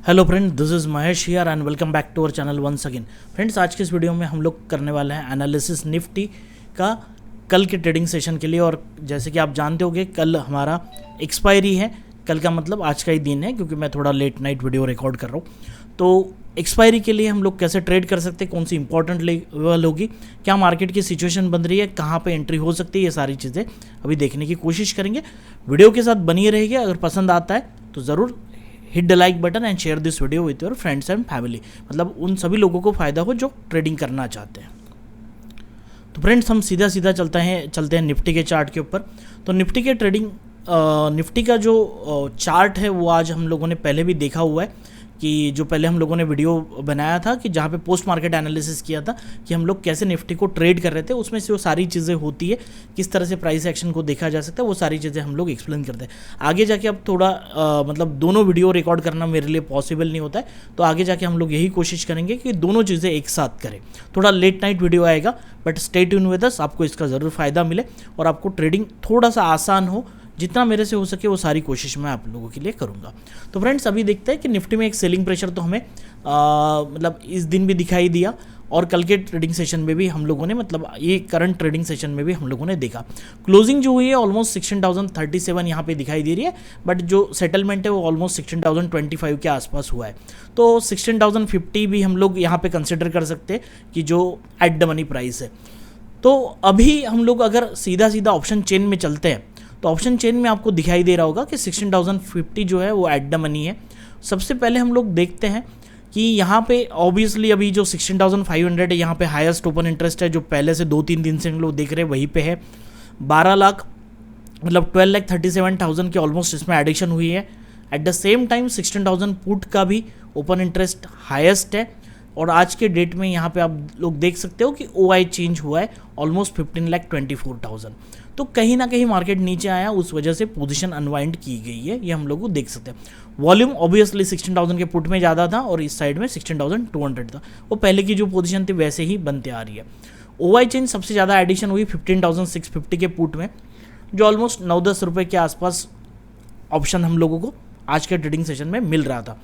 Hello friend, this is Mahesh here and welcome back to our channel once again. Friends, आज के इस video में हम लोग करने वाले हैं एनालिसिस निफ्टी का कल के ट्रेडिंग सेशन के लिए। और जैसे कि आप जानते होंगे, कल हमारा एक्सपायरी है। कल का मतलब आज का ही दिन है, क्योंकि मैं थोड़ा लेट नाइट वीडियो रिकॉर्ड कर रहा हूँ। तो एक्सपायरी के लिए हम लोग कैसे ट्रेड कर सकते हैं, कौन सी इंपॉर्टेंट लेवल होगी, क्या मार्केट की सिचुएशन बन रही है, कहाँ पे एंट्री हो सकती है, ये सारी चीज़ें अभी देखने की कोशिश करेंगे। वीडियो के साथ बनी रहेगी। अगर पसंद आता है तो ज़रूर hit the like button and share this video with your friends and family, मतलब उन सभी लोगों को फ़ायदा हो जो ट्रेडिंग करना चाहते हैं। तो फ्रेंड्स, हम सीधा चलते हैं निफ्टी के चार्ट के ऊपर। तो निफ्टी के ट्रेडिंग निफ्टी का जो चार्ट है वो आज हम लोगों ने पहले भी देखा हुआ है, कि जो पहले हम लोगों ने वीडियो बनाया था कि जहाँ पे पोस्ट मार्केट एनालिसिस किया था कि हम लोग कैसे निफ्टी को ट्रेड कर रहे थे, उसमें से वो सारी चीज़ें होती है, किस तरह से प्राइस एक्शन को देखा जा सकता है, वो सारी चीज़ें हम लोग एक्सप्लेन करते हैं। आगे जाके अब थोड़ा मतलब दोनों वीडियो रिकॉर्ड करना मेरे लिए पॉसिबल नहीं होता है, तो आगे जाके हम लोग यही कोशिश करेंगे कि दोनों चीज़ें एक साथ करें। थोड़ा लेट नाइट वीडियो आएगा, बट स्टे ट्यून विद अस, आपको इसका ज़रूर फ़ायदा मिले और आपको ट्रेडिंग थोड़ा सा आसान हो। जितना मेरे से हो सके वो सारी कोशिश मैं आप लोगों के लिए करूंगा। तो फ्रेंड्स, अभी देखते हैं कि निफ्टी में एक सेलिंग प्रेशर तो हमें मतलब इस दिन भी दिखाई दिया, और कल के ट्रेडिंग सेशन में भी हम लोगों ने, मतलब ये करंट ट्रेडिंग सेशन में भी हम लोगों ने देखा। क्लोजिंग जो हुई है ऑलमोस्ट 16,037 यहाँ पे दिखाई दे रही है, बट जो सेटलमेंट है वो ऑलमोस्ट 16,025 के आसपास हुआ है। तो 16,050 भी हम लोग यहाँ पे कंसिडर कर सकते हैं कि जो एट द मनी प्राइस है। तो अभी हम लोग अगर सीधा ऑप्शन चेन में चलते हैं, तो ऑप्शन चेन में आपको दिखाई दे रहा होगा कि 16,050 जो है वो एट द मनी है। सबसे पहले हम लोग देखते हैं कि यहाँ पे ऑब्वियसली अभी जो 16,500 है, यहाँ पे हाईएस्ट ओपन इंटरेस्ट है, जो पहले से 2-3 दिन से हम लोग देख रहे हैं वहीं पे है। 12 लाख मतलब 12,37,000 की ऑलमोस्ट इसमें एडिशन हुई है। At the same time 16,000 put का भी ओपन इंटरेस्ट हाईएस्ट है, और आज के डेट में यहाँ पे आप लोग देख सकते हो कि OI चेंज हुआ है ऑलमोस्ट 15,24,000। तो कहीं ना कहीं मार्केट नीचे आया, उस वजह से पोजीशन अनवाइंड की गई है, ये हम लोग को देख सकते हैं। वॉल्यूम ऑब्वियसली 16,000 के पुट में ज़्यादा था, और इस साइड में 16,200 था। वो पहले की जो पोजीशन थी वैसे ही बनते आ रही है। OI चेंज सबसे ज़्यादा एडिशन हुई 15,650 के पुट में, जो ऑलमोस्ट 9-10 रुपये के आसपास ऑप्शन हम लोगों को आज के ट्रेडिंग सेशन में मिल रहा था।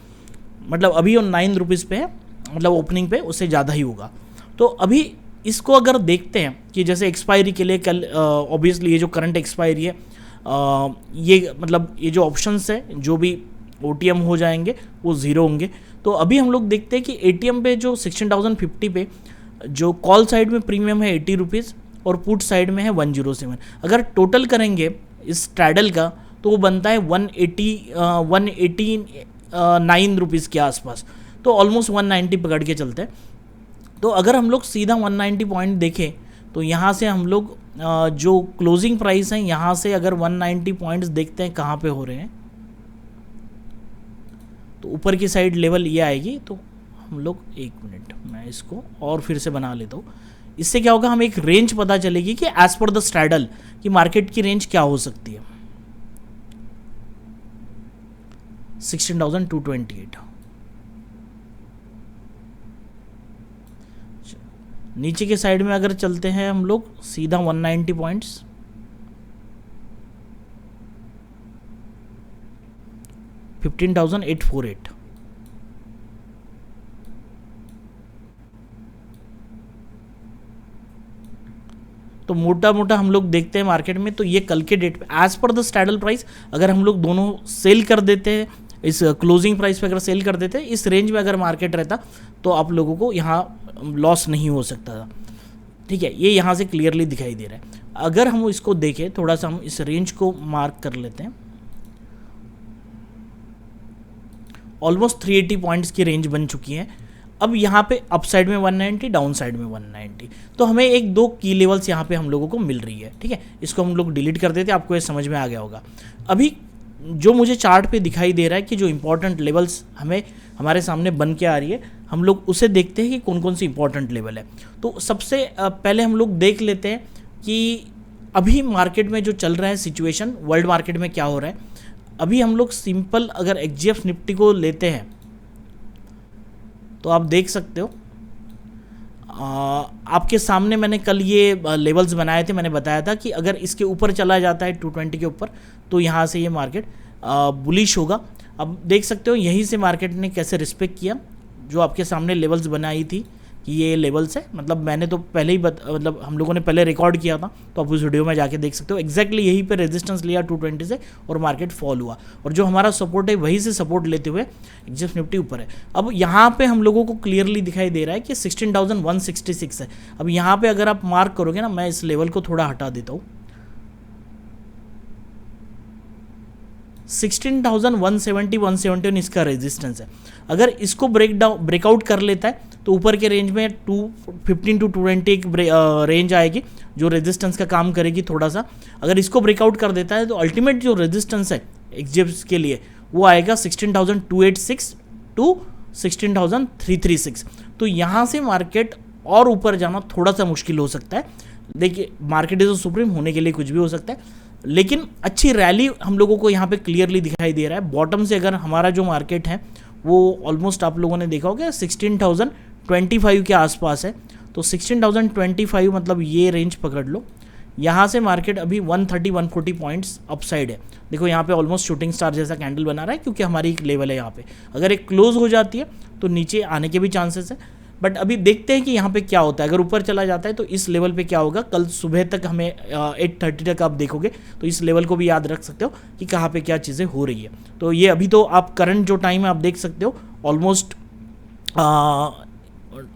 मतलब अभी वो 9 रुपीज़ पे है, मतलब ओपनिंग पे उससे ज़्यादा ही होगा। तो अभी इसको अगर देखते हैं कि जैसे एक्सपायरी के लिए कल ऑब्वियसली ये जो करंट एक्सपायरी है, ये मतलब ये जो ऑप्शंस है जो भी OTM हो जाएंगे वो ज़ीरो होंगे। तो अभी हम लोग देखते हैं कि ATM पे जो 16,050 पे जो कॉल साइड में प्रीमियम है 80 रुपीज़ और पुट साइड में है 107। अगर टोटल करेंगे इस स्ट्रैडल का तो वो बनता है 189 रुपीज़ के आसपास। तो ऑलमोस्ट 190 पकड़ के चलते हैं। तो अगर हम लोग सीधा 190 पॉइंट देखें, तो यहाँ से हम लोग जो क्लोजिंग प्राइस है, यहाँ से अगर 190 पॉइंट्स देखते हैं कहाँ पे हो रहे हैं, तो ऊपर की साइड लेवल ये आएगी। तो हम लोग, एक मिनट मैं इसको और फिर से बना लेता हूँ। इससे क्या होगा, हमें एक रेंज पता चलेगी कि एज पर द स्ट्रैडल कि मार्केट की रेंज क्या हो सकती है। 16,228। नीचे के साइड में अगर चलते हैं हम लोग सीधा 190 पॉइंट्स, 15,848। तो मोटा हम लोग देखते हैं मार्केट में, तो ये कल के डेट पे as per the straddle price अगर हम लोग दोनों सेल कर देते हैं, इस क्लोजिंग प्राइस पे अगर सेल कर देते हैं, इस रेंज में अगर मार्केट रहता तो आप लोगों को यहाँ लॉस नहीं हो सकता था। ठीक है, ये यहाँ से क्लियरली दिखाई दे रहा है। अगर हम इसको देखें थोड़ा सा, हम इस रेंज को मार्क कर लेते हैं। ऑलमोस्ट 380 पॉइंट्स की रेंज बन चुकी है। अब यहाँ पे अप साइड में 190, डाउन साइड में 190, तो हमें 1-2 की लेवल्स यहाँ पे हम लोगों को मिल रही है। ठीक है, इसको हम लोग डिलीट कर देते हैं, आपको ये समझ में आ गया होगा। अभी जो मुझे चार्ट पे दिखाई दे रहा है कि जो इंपॉर्टेंट लेवल्स हमें हमारे सामने बन के आ रही है, हम लोग उसे देखते हैं कि कौन कौन सी इंपॉर्टेंट लेवल है। तो सबसे पहले हम लोग देख लेते हैं कि अभी मार्केट में जो चल रहा है सिचुएशन, वर्ल्ड मार्केट में क्या हो रहा है। अभी हम लोग सिंपल अगर XGF निफ्टी को लेते हैं तो आप देख सकते हो, आपके सामने मैंने कल ये लेवल्स बनाए थे। मैंने बताया था कि अगर इसके ऊपर चला जाता है 220 के ऊपर, तो यहाँ से ये मार्केट बुलिश होगा। अब देख सकते हो यहीं से मार्केट ने कैसे रिस्पेक्ट किया, जो आपके सामने लेवल्स बनाई थी कि ये लेवल्स है, मतलब मैंने तो पहले ही मतलब हम लोगों ने पहले रिकॉर्ड किया था, तो आप उस वीडियो में जाके देख सकते हो। एग्जैक्टली यहीं पे रेजिस्टेंस लिया 220 से और मार्केट फॉल हुआ, और जो हमारा सपोर्ट है वहीं से सपोर्ट लेते हुए एक्सएफ निफ्टी ऊपर है। अब यहाँ पे हम लोगों को क्लियरली दिखाई दे रहा है कि 16,166 है। अब यहाँ पे अगर आप मार्क करोगे ना, मैं इस लेवल को थोड़ा हटा देता हूँ, 16,170 171 इसका रेजिस्टेंस है। अगर इसको ब्रेकआउट कर लेता है तो ऊपर के रेंज में 215 टू 220 एक रेंज आएगी जो रेजिस्टेंस का काम करेगी थोड़ा सा। अगर इसको ब्रेकआउट कर देता है तो अल्टीमेट जो रेजिस्टेंस है एक्सजेप्स के लिए वो आएगा 16,286 टू 16,336। तो यहाँ से मार्केट और ऊपर जाना थोड़ा सा मुश्किल हो सकता है। देखिए मार्केट इज सुप्रीम, होने के लिए कुछ भी हो सकता है, लेकिन अच्छी रैली हम लोगों को यहाँ पे क्लियरली दिखाई दे रहा है। बॉटम से अगर हमारा जो मार्केट है वो ऑलमोस्ट आप लोगों ने देखा होगा 16,025 के आसपास है, तो 16,025 मतलब ये रेंज पकड़ लो। यहाँ से मार्केट अभी 130-140 पॉइंट्स अपसाइड है। देखो यहाँ पे ऑलमोस्ट शूटिंग स्टार जैसा कैंडल बना रहा है, क्योंकि हमारी एक लेवल है यहाँ पे। अगर एक क्लोज हो जाती है तो नीचे आने के भी चांसेस है, बट अभी देखते हैं कि यहाँ पे क्या होता है। अगर ऊपर चला जाता है तो इस लेवल पे क्या होगा, कल सुबह तक हमें 8:30 तक आप देखोगे तो इस लेवल को भी याद रख सकते हो कि कहाँ पे क्या चीज़ें हो रही है। तो ये अभी तो आप करंट जो टाइम है आप देख सकते हो, ऑलमोस्ट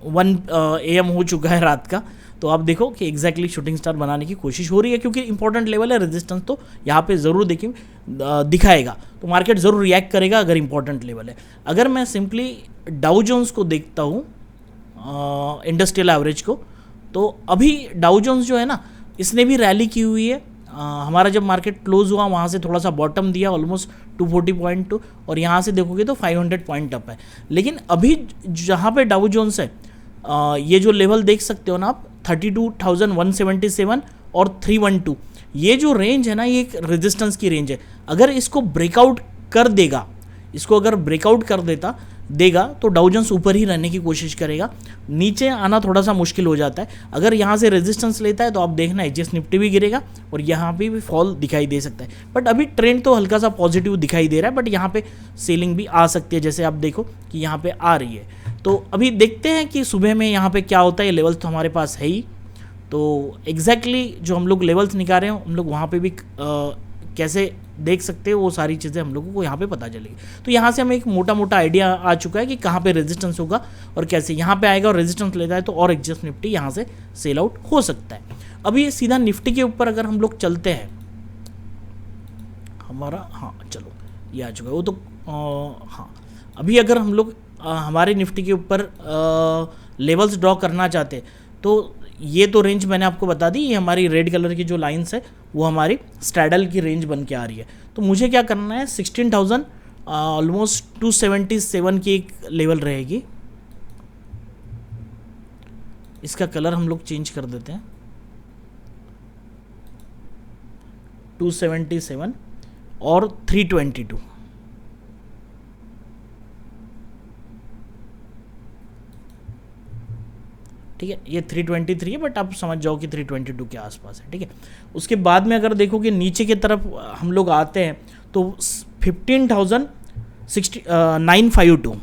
1 AM हो चुका है रात का। तो आप देखो कि एग्जैक्टली शूटिंग स्टार बनाने की कोशिश हो रही है, क्योंकि इंपॉर्टेंट लेवल है, रेजिस्टेंस तो यहाँ पे ज़रूर दिखाएगा, तो मार्केट ज़रूर रिएक्ट करेगा अगर इंपॉर्टेंट लेवल है। अगर मैं सिंपली डाउ जोन्स को देखता हूँ, इंडस्ट्रियल एवरेज को, तो अभी डाउ जोन्स जो है ना, इसने भी रैली की हुई है। हमारा जब मार्केट क्लोज हुआ वहाँ से थोड़ा सा बॉटम दिया ऑलमोस्ट 240.2, और यहाँ से देखोगे तो 500 पॉइंट अप है। लेकिन अभी जहाँ पे डाउ जोन्स है, ये जो लेवल देख सकते हो ना आप, 32,177 और 312, ये जो रेंज है ना, ये एक रेजिस्टेंस की रेंज है। अगर इसको ब्रेकआउट कर देगा, इसको अगर ब्रेकआउट कर देगा तो डाउ जोन्स ऊपर ही रहने की कोशिश करेगा, नीचे आना थोड़ा सा मुश्किल हो जाता है। अगर यहाँ से रेजिस्टेंस लेता है तो आप देखना एचएस निफ्टी भी गिरेगा और यहाँ पे भी फॉल दिखाई दे सकता है। बट अभी ट्रेंड तो हल्का सा पॉजिटिव दिखाई दे रहा है, बट यहाँ पे सेलिंग भी आ सकती है, जैसे आप देखो कि यहाँ पे आ रही है। तो अभी देखते हैं कि सुबह में यहाँ पे क्या होता है। लेवल्स तो हमारे पास है ही, तो एग्जैक्टली जो हम लोग लेवल्स निकाल रहे हैं हम लोग वहाँ पे भी कैसे देख सकते हो, वो सारी चीज़ें हम लोगों को यहाँ पे पता चलेगी। तो यहाँ से हमें एक मोटा मोटा आइडिया आ चुका है कि कहाँ पे रेजिस्टेंस होगा और कैसे यहाँ पे आएगा, और रेजिस्टेंस लेता है तो और एग्जस्ट निफ्टी यहाँ से सेल आउट हो सकता है। अभी सीधा निफ्टी के ऊपर अगर हम लोग चलते हैं, हमारा हाँ चलो ये आ चुका है वो तो हाँ। अभी अगर हम लोग हमारे निफ्टी के ऊपर लेवल्स ड्रॉ करना चाहते हैं तो ये तो रेंज मैंने आपको बता दी, ये हमारी रेड कलर की जो लाइंस है वो हमारी स्ट्रैडल की रेंज बन के आ रही है। तो मुझे क्या करना है, 16,000 ऑलमोस्ट 277 की एक लेवल रहेगी। इसका कलर हम लोग चेंज कर देते हैं, 277 और 322। ठीक है, ये 323 है, बट आप समझ जाओ कि 322 के आसपास है। ठीक है, उसके बाद में अगर देखो कि नीचे की तरफ हम लोग आते हैं तो 15,952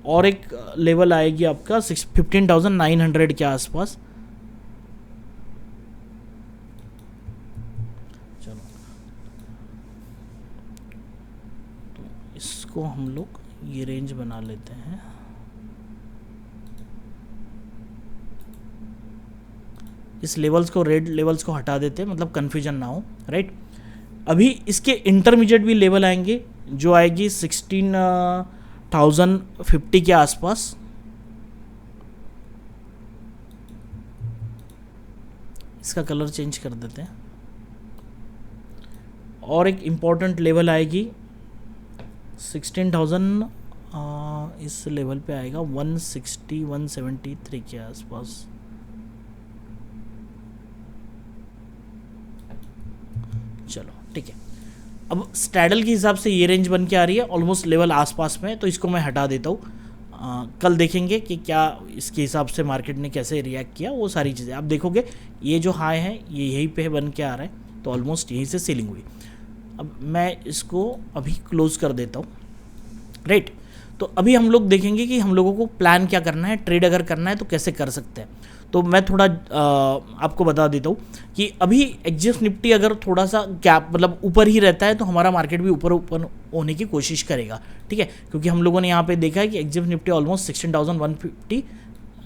और एक लेवल आएगी आपका 15,900 के आसपास। इसको हम लोग ये रेंज बना लेते हैं। इस लेवल्स को, रेड लेवल्स को हटा देते हैं, मतलब कन्फ्यूजन ना हो, राइट। अभी इसके इंटरमीडिएट भी लेवल आएंगे, जो आएगी 16,050 के आसपास। इसका कलर चेंज कर देते हैं। और एक इम्पॉर्टेंट लेवल आएगी 16,000, इस लेवल पे आएगा 160-173 के आसपास। चलो ठीक है, अब स्ट्रैडल के हिसाब से ये रेंज बन के आ रही है ऑलमोस्ट लेवल आसपास में, तो इसको मैं हटा देता हूँ। कल देखेंगे कि क्या इसके हिसाब से मार्केट ने कैसे रिएक्ट किया, वो सारी चीज़ें आप देखोगे। ये जो हाई है ये यहीं पे बन के आ रहा है, तो ऑलमोस्ट यहीं से सेलिंग हुई। अब मैं इसको अभी क्लोज कर देता हूँ, राइट। तो अभी हम लोग देखेंगे कि हम लोगों को प्लान क्या करना है, ट्रेड अगर करना है तो कैसे कर सकते हैं। तो मैं थोड़ा आपको बता देता हूँ कि अभी एक्सचेंज निफ्टी अगर थोड़ा सा गैप मतलब ऊपर ही रहता है तो हमारा मार्केट भी ऊपर होने की कोशिश करेगा, ठीक है। क्योंकि हम लोगों ने यहाँ पे देखा है कि एक्सचेंज निफ्टी ऑलमोस्ट 16,150,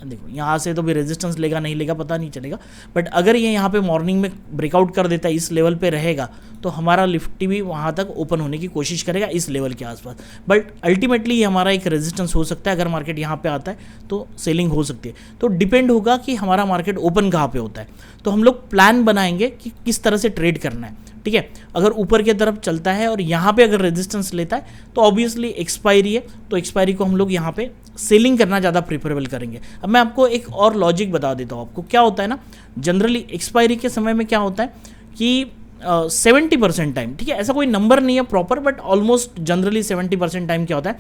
देखो यहाँ से तो भी रेजिस्टेंस लेगा नहीं लेगा पता नहीं चलेगा, बट अगर ये यहाँ पे मॉर्निंग में ब्रेकआउट कर देता है, इस लेवल पे रहेगा, तो हमारा निफ्टी भी वहाँ तक ओपन होने की कोशिश करेगा इस लेवल के आसपास। बट अल्टीमेटली ये हमारा एक रेजिस्टेंस हो सकता है, अगर मार्केट यहाँ पे आता है तो सेलिंग हो सकती है। तो डिपेंड होगा कि हमारा मार्केट ओपन कहाँ पे होता है, तो हम लोग प्लान बनाएंगे कि किस तरह से ट्रेड करना है, ठीक है। अगर ऊपर की तरफ चलता है और यहाँ पे अगर रेजिस्टेंस लेता है तो ऑब्वियसली एक्सपायरी है, तो एक्सपायरी को हम लोग यहाँ पे सेलिंग करना ज़्यादा प्रेफरेबल करेंगे। अब मैं आपको एक और लॉजिक बता देता हूँ। आपको क्या होता है ना, जनरली एक्सपायरी के समय में क्या होता है कि 70% टाइम, ठीक है, ऐसा कोई नंबर नहीं है proper, but almost generally 70% time क्या होता है,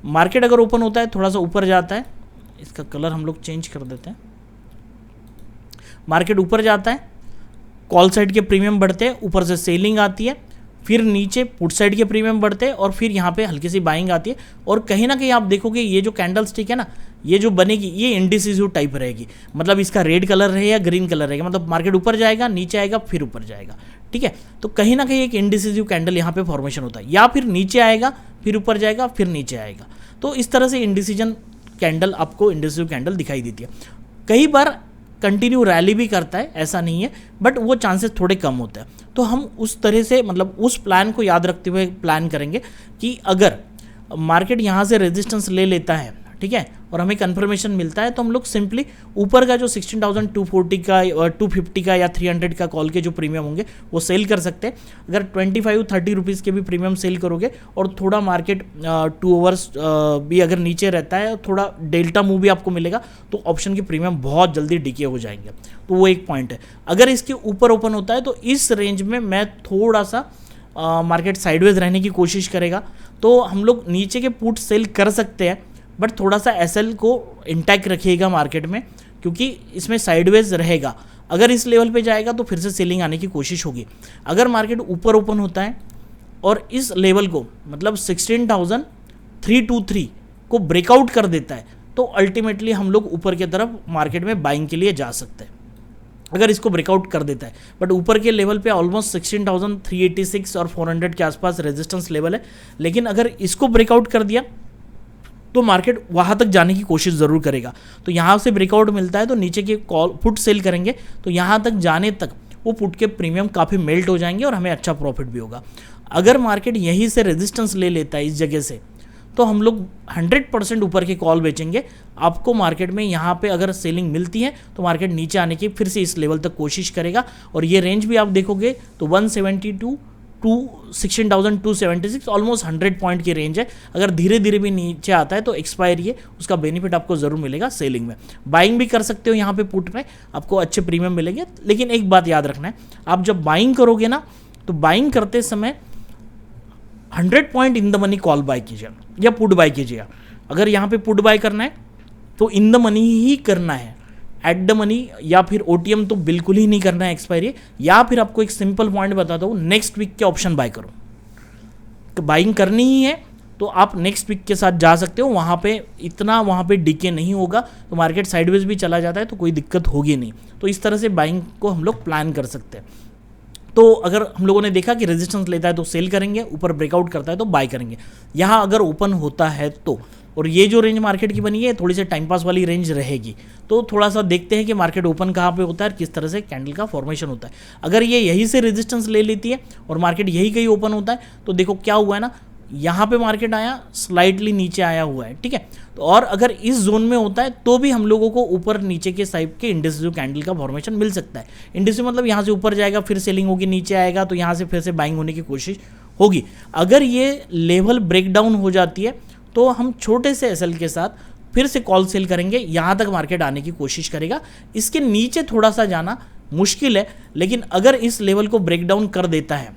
मार्केट अगर ओपन होता है थोड़ा सा ऊपर जाता है, इसका कलर हम लोग चेंज कर देते हैं, मार्केट ऊपर जाता है, कॉल साइड के प्रीमियम बढ़ते हैं, ऊपर से सेलिंग आती है, फिर नीचे पुट साइड के प्रीमियम बढ़ते हैं और फिर यहाँ पे हल्की सी बाइंग आती है। और कहीं ना कहीं आप देखोगे ये जो कैंडल स्टिक है ना, ये जो बनेगी ये इंडिसिसिव टाइप रहेगी, मतलब इसका रेड कलर रहे या ग्रीन कलर रहेगा, मतलब मार्केट ऊपर जाएगा, नीचे आएगा, फिर ऊपर जाएगा, ठीक है। तो कहीं ना कहीं एक इंडिसिसिव कैंडल यहाँ पे फॉर्मेशन होता है, या फिर नीचे आएगा, फिर ऊपर जाएगा, फिर नीचे आएगा। तो इस तरह से इंडिसीजन कैंडल आपको इंडिसिसिव कैंडल दिखाई देती है। कई बार कंटिन्यू रैली भी करता है, ऐसा नहीं है, बट वो चांसेस थोड़े कम होते हैं। तो हम उस तरह से मतलब उस प्लान को याद रखते हुए प्लान करेंगे कि अगर मार्केट यहाँ से रेजिस्टेंस ले लेता है, ठीक है, और हमें कंफर्मेशन मिलता है, तो हम लोग सिंपली ऊपर का जो 16,240 का 250 का या 300 का कॉल के जो प्रीमियम होंगे वो सेल कर सकते हैं। अगर 25-30 रुपीज़ के भी प्रीमियम सेल करोगे और थोड़ा मार्केट 2 आवर्स भी अगर नीचे रहता है, थोड़ा डेल्टा मूव भी आपको मिलेगा, तो ऑप्शन के प्रीमियम बहुत जल्दी डीके हो जाएंगे। तो वो एक पॉइंट है। अगर इसके ऊपर ओपन होता है तो इस रेंज में मैं थोड़ा सा मार्केट साइडवेज रहने की कोशिश करेगा, तो हम लोग नीचे के पुट सेल कर सकते हैं, बट थोड़ा सा एसएल को इंटैक्ट रखिएगा मार्केट में, क्योंकि इसमें साइडवेज रहेगा। अगर इस लेवल पे जाएगा तो फिर से सेलिंग आने की कोशिश होगी। अगर मार्केट ऊपर ओपन होता है और इस लेवल को मतलब 16,323 को ब्रेकआउट कर देता है, तो अल्टीमेटली हम लोग ऊपर की तरफ मार्केट में बाइंग के लिए जा सकते हैं, अगर इसको ब्रेकआउट कर देता है। बट ऊपर के लेवल पे ऑलमोस्ट 16,386 और 400 के आसपास रेजिस्टेंस लेवल है, लेकिन अगर इसको ब्रेकआउट कर दिया तो मार्केट वहाँ तक जाने की कोशिश ज़रूर करेगा। तो यहाँ से ब्रेकआउट मिलता है तो नीचे के कॉल पुट सेल करेंगे, तो यहाँ तक जाने तक वो पुट के प्रीमियम काफ़ी मेल्ट हो जाएंगे और हमें अच्छा प्रॉफिट भी होगा। अगर मार्केट यहीं से रेजिस्टेंस ले लेता है इस जगह से, तो हम लोग 100% ऊपर के कॉल बेचेंगे। आपको मार्केट में यहाँ पे अगर सेलिंग मिलती है तो मार्केट नीचे आने की फिर से इस लेवल तक कोशिश करेगा। और ये रेंज भी आप देखोगे तो 172 टू 16,276 ऑलमोस्ट 100 पॉइंट की रेंज है। अगर धीरे धीरे भी नीचे आता है तो एक्सपायरी है, उसका बेनिफिट आपको ज़रूर मिलेगा सेलिंग में। बाइंग भी कर सकते हो यहाँ पे पुट में, आपको अच्छे प्रीमियम मिलेंगे। लेकिन एक बात याद रखना है, आप जब बाइंग करोगे ना, तो बाइंग करते समय 100 point in the money call buy कीजिए या पुट बाय कीजिए। अगर यहाँ पे पुट बाय करना है तो इन द मनी ही करना है, एट द मनी या फिर ओटीएम तो बिल्कुल ही नहीं करना है एक्सपायरी। या फिर आपको एक सिंपल पॉइंट बताता हूँ, नेक्स्ट वीक के ऑप्शन बाय करो। बाइंग करनी ही है तो आप नेक्स्ट वीक के साथ जा सकते हो, वहाँ पे डीके नहीं होगा, तो मार्केट साइडवेज भी चला जाता है तो कोई दिक्कत होगी नहीं। तो इस तरह से बाइंग को हम लोग प्लान कर सकते हैं। तो अगर हम लोगों ने देखा कि रेजिस्टेंस लेता है तो सेल करेंगे, ऊपर ब्रेकआउट करता है तो बाय करेंगे। यहाँ अगर ओपन होता है तो, और ये जो रेंज मार्केट की बनी है थोड़ी सी टाइम पास वाली रेंज रहेगी, तो थोड़ा सा देखते हैं कि मार्केट ओपन कहाँ पे होता है और किस तरह से कैंडल का फॉर्मेशन होता है। अगर ये यहीं से रेजिस्टेंस ले लेती है और मार्केट यही कहीं ओपन होता है, तो देखो क्या हुआ है ना, यहाँ पे मार्केट आया, स्लाइटली नीचे आया हुआ है, ठीक है। तो और अगर इस जोन में होता है तो भी हम लोगों को ऊपर नीचे के साइड के इंडिसिव कैंडल का फॉर्मेशन मिल सकता है। इंडिसिव मतलब यहाँ से ऊपर जाएगा, फिर सेलिंग होगी, नीचे आएगा तो यहाँ से फिर से बाइंग होने की कोशिश होगी। अगर ये लेवल ब्रेकडाउन हो जाती है तो हम छोटे से एसएल के साथ फिर से कॉल सेल करेंगे, यहाँ तक मार्केट आने की कोशिश करेगा। इसके नीचे थोड़ा सा जाना मुश्किल है, लेकिन अगर इस लेवल को ब्रेकडाउन कर देता है,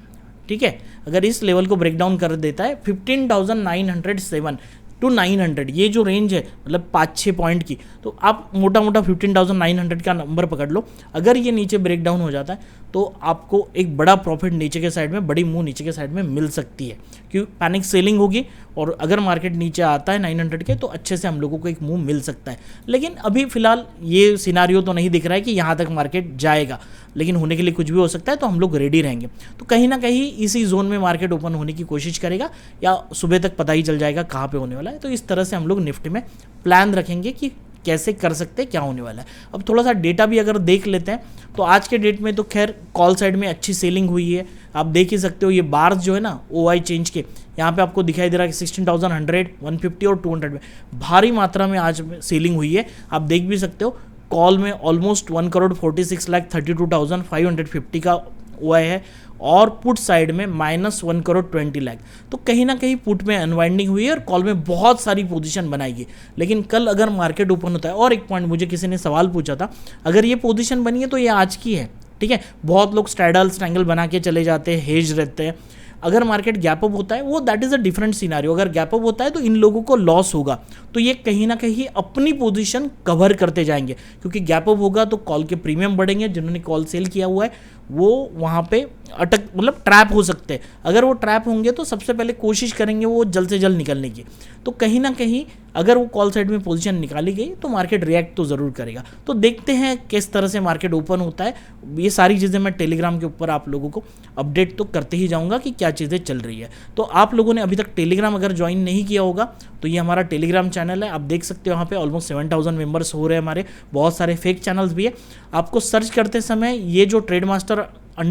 ठीक है, अगर इस लेवल को ब्रेकडाउन कर देता है 15,907, टू 900, ये जो रेंज है मतलब 5-6 पॉइंट की, तो आप मोटा मोटा 15,900 का नंबर पकड़ लो। अगर ये नीचे ब्रेक डाउन हो जाता है तो आपको एक बड़ा प्रॉफिट नीचे के साइड में, बड़ी मूव नीचे के साइड में मिल सकती है, क्योंकि पैनिक सेलिंग होगी और अगर मार्केट नीचे आता है 900 के तो अच्छे से हम लोगों को एक मूव मिल सकता है। लेकिन अभी फिलहाल ये सिनारियो तो नहीं दिख रहा है कि यहाँ तक मार्केट जाएगा, लेकिन होने के लिए कुछ भी हो सकता है, तो हम लोग रेडी रहेंगे। तो कहीं ना कहीं इसी जोन में मार्केट ओपन होने की कोशिश करेगा या सुबह तक पता ही चल जाएगा कहाँ पे होने वाला है। तो इस तरह से हम लोग निफ्टी में प्लान रखेंगे कि कैसे कर सकते हैं, क्या होने वाला है। अब थोड़ा सा डेटा भी अगर देख लेते हैं तो आज के डेट में तो खैर कॉल साइड में अच्छी सेलिंग हुई है, आप देख ही सकते हो। ये बार्स जो है ना OI चेंज के, यहाँ पे आपको दिखाई दे रहा है कि 16,100, 150 और 200 में भारी मात्रा में आज सेलिंग हुई है। आप देख भी सकते हो कॉल में ऑलमोस्ट 1,46,32,550 का OI है और पुट साइड में -1,20,00,000। तो कहीं ना कहीं पुट में अनवाइंडिंग हुई है और कॉल में बहुत सारी पोजीशन बनाएगी। लेकिन कल अगर मार्केट ओपन होता है, और एक पॉइंट मुझे किसी ने सवाल पूछा था, अगर ये पोजीशन बनी है तो ये आज की है, ठीक है। बहुत लोग स्ट्रैडल स्ट्रैंगल बना के चले जाते हैं, हेज रहते हैं। अगर मार्केट गैप अप होता है वो that is a different scenario. अगर गैप अप होता है तो इन लोगों को लॉस होगा, तो ये कहीं ना कहीं अपनी पोजीशन कवर करते जाएंगे, क्योंकि गैप अप होगा तो कॉल के प्रीमियम बढ़ेंगे। जिन्होंने कॉल सेल किया हुआ है वो वहाँ पे अटक मतलब ट्रैप हो सकते हैं। अगर वो ट्रैप होंगे तो सबसे पहले कोशिश करेंगे वो जल्द से जल्द निकलने की। तो कहीं ना कहीं अगर वो कॉल साइड में पोजीशन निकाली गई तो मार्केट रिएक्ट तो ज़रूर करेगा। तो देखते हैं किस तरह से मार्केट ओपन होता है। ये सारी चीज़ें मैं टेलीग्राम के ऊपर आप लोगों को अपडेट तो करते ही जाऊँगा कि क्या चीज़ें चल रही है। तो आप लोगों ने अभी तक टेलीग्राम अगर ज्वाइन नहीं किया होगा तो ये हमारा टेलीग्राम चैनल है, आप देख सकते हो। यहाँ पे ऑलमोस्ट 7,000 मेंबर्स हो रहे हैं हमारे। बहुत सारे फेक चैनल्स भी है। आपको सर्च करते समय ये जो ट्रेडमास्टर _,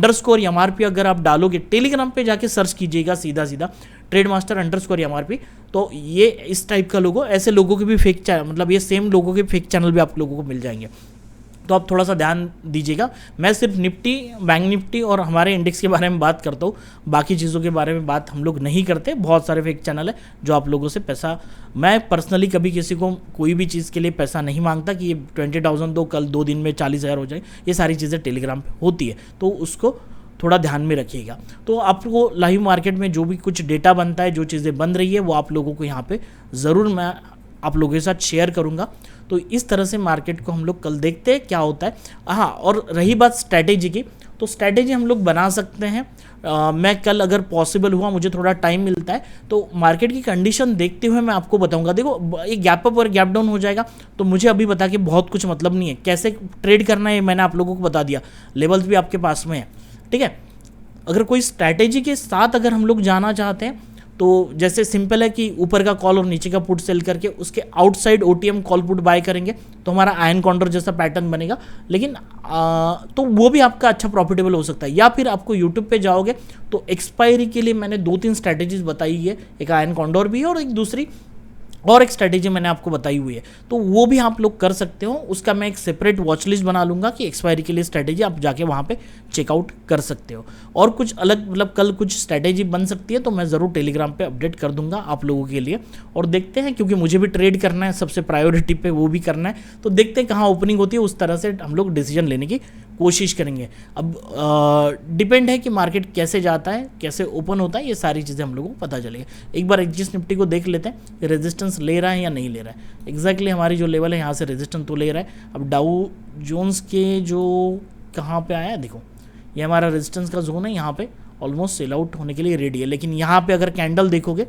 MRP अगर आप डालोगे टेलीग्राम पे जाके सर्च कीजिएगा सीधा ट्रेडमास्टर _ MRP, तो ये इस टाइप का लोगो, ऐसे लोगों के भी फेक मतलब ये सेम लोगों के फेक चैनल भी आप लोगों को मिल जाएंगे। तो आप थोड़ा सा ध्यान दीजिएगा। मैं सिर्फ निफ्टी, बैंक निफ्टी और हमारे इंडेक्स के बारे में बात करता हूँ, बाकी चीज़ों के बारे में बात हम लोग नहीं करते। बहुत सारे फेक चैनल है जो आप लोगों से पैसा, मैं पर्सनली कभी किसी को कोई भी चीज़ के लिए पैसा नहीं मांगता कि ये 20,000 दो, कल 2 दिन में 40,000 हो जाए। ये सारी चीज़ें टेलीग्राम पे होती है, तो उसको थोड़ा ध्यान में रखिएगा। तो आपको लाइव मार्केट में जो भी कुछ डेटा बनता है, जो चीज़ें बन रही है, वो आप लोगों को यहाँ पे ज़रूर मैं आप लोगों के साथ शेयर करूँगा। तो इस तरह से मार्केट को हम लोग कल देखते हैं क्या होता है। हाँ, और रही बात स्ट्रैटेजी की, तो स्ट्रैटेजी हम लोग बना सकते हैं। मैं कल अगर पॉसिबल हुआ, मुझे थोड़ा टाइम मिलता है तो मार्केट की कंडीशन देखते हुए मैं आपको बताऊंगा। देखो, एक गैप अप और गैप डाउन हो जाएगा तो मुझे अभी बता के बहुत कुछ मतलब नहीं है। कैसे ट्रेड करना है मैंने आप लोगों को बता दिया, लेवल्स भी आपके पास में है, ठीक है। अगर कोई स्ट्रैटेजी के साथ अगर हम लोग जाना चाहते हैं तो जैसे सिंपल है कि ऊपर का कॉल और नीचे का पुट सेल करके उसके outside OTM call put buy करेंगे तो हमारा आयन कॉन्डर जैसा पैटर्न बनेगा। लेकिन तो वो भी आपका अच्छा प्रॉफिटेबल हो सकता है। या फिर आपको यूट्यूब पे जाओगे तो एक्सपायरी के लिए मैंने 2-3 स्ट्रैटेजीज बताई है, एक आयन कॉन्डर भी है और एक दूसरी और एक स्ट्रैटेजी मैंने आपको बताई हुई है, तो वो भी आप लोग कर सकते हो। उसका मैं एक सेपरेट वॉच लिस्ट बना लूँगा कि एक्सपायरी के लिए स्ट्रैटेजी आप जाके वहाँ पे चेकआउट कर सकते हो। और कुछ अलग मतलब कल कुछ स्ट्रैटेजी बन सकती है तो मैं ज़रूर टेलीग्राम पे अपडेट कर दूंगा आप लोगों के लिए। और देखते हैं, क्योंकि मुझे भी ट्रेड करना है, सबसे प्रायोरिटी पे वो भी करना है, तो देखते हैं कहाँ ओपनिंग होती है, उस तरह से हम लोग डिसीजन लेने की कोशिश करेंगे। अब डिपेंड है कि मार्केट कैसे जाता है, कैसे ओपन होता है, ये सारी चीज़ें हम लोगों को पता चलेगा। एक बार एक्जिस्ट निफ्टी को देख लेते हैं, रेजिस्टेंस ले रहा है या नहीं ले रहा है। एग्जैक्टली हमारी जो लेवल है यहाँ से रेजिस्टेंस तो ले रहा है। अब डाउ जोन्स के जो कहाँ पे आया है, देखो ये हमारा रेजिस्टेंस का जोन है, यहाँ पे ऑलमोस्ट सेल आउट होने के लिए रेडी है। लेकिन यहाँ पे अगर कैंडल देखोगे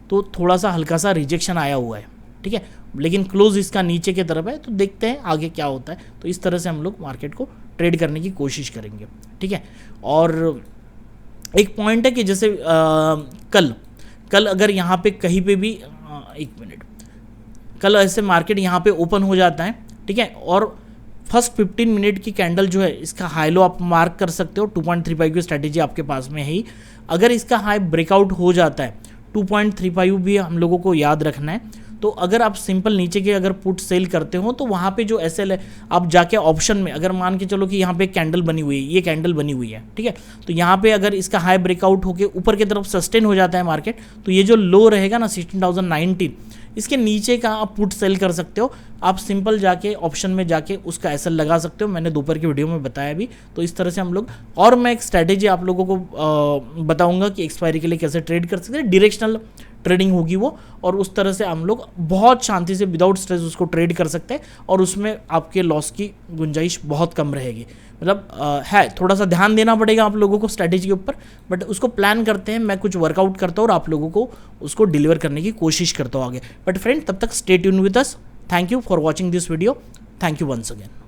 तो थोड़ा सा हल्का सा रिजेक्शन आया हुआ है, ठीक है, लेकिन क्लोज इसका नीचे की तरफ है। तो देखते हैं आगे क्या होता है। तो इस तरह से हम लोग मार्केट को ट्रेड करने की कोशिश करेंगे, ठीक है। और एक पॉइंट है कि जैसे कल अगर यहाँ पे कहीं पे भी एक मिनट, कल ऐसे मार्केट यहाँ पे ओपन हो जाता है, ठीक है, और फर्स्ट 15 मिनट की कैंडल जो है इसका हाई लो आप मार्क कर सकते हो। 2.35 की स्ट्रैटेजी आपके पास में है ही। अगर इसका हाई ब्रेकआउट हो जाता है 2.35 भी हम लोगों को याद रखना है। तो अगर आप सिंपल नीचे के अगर पुट सेल करते हो तो वहाँ पे जो SL है, आप जाके ऑप्शन में अगर मान के चलो कि यहाँ पे कैंडल बनी हुई है, ये कैंडल बनी हुई है, ठीक है, तो यहाँ पे अगर इसका हाई ब्रेकआउट होके ऊपर की तरफ सस्टेन हो जाता है मार्केट, तो ये जो लो रहेगा ना 16,019, इसके नीचे का आप पुट सेल कर सकते हो। आप सिंपल जाके ऑप्शन में जाके उसका SL लगा सकते हो, मैंने दोपहर की वीडियो में बताया भी। तो इस तरह से हम लोग, और मैं एक स्ट्रैटेजी आप लोगों को बताऊंगा कि एक्सपायरी के लिए कैसे ट्रेड कर सकते हैं। डायरेक्शनल ट्रेडिंग होगी वो, और उस तरह से हम लोग बहुत शांति से विदाउट स्ट्रेस उसको ट्रेड कर सकते हैं और उसमें आपके लॉस की गुंजाइश बहुत कम रहेगी। मतलब है थोड़ा सा ध्यान देना पड़ेगा आप लोगों को स्ट्रैटेजी के ऊपर, बट उसको प्लान करते हैं, मैं कुछ वर्कआउट करता हूँ और आप लोगों को उसको डिलीवर करने की कोशिश करता हूँ आगे। बट फ्रेंड तब तक stay tune with us. Thank you for watching this video. Thank you once again.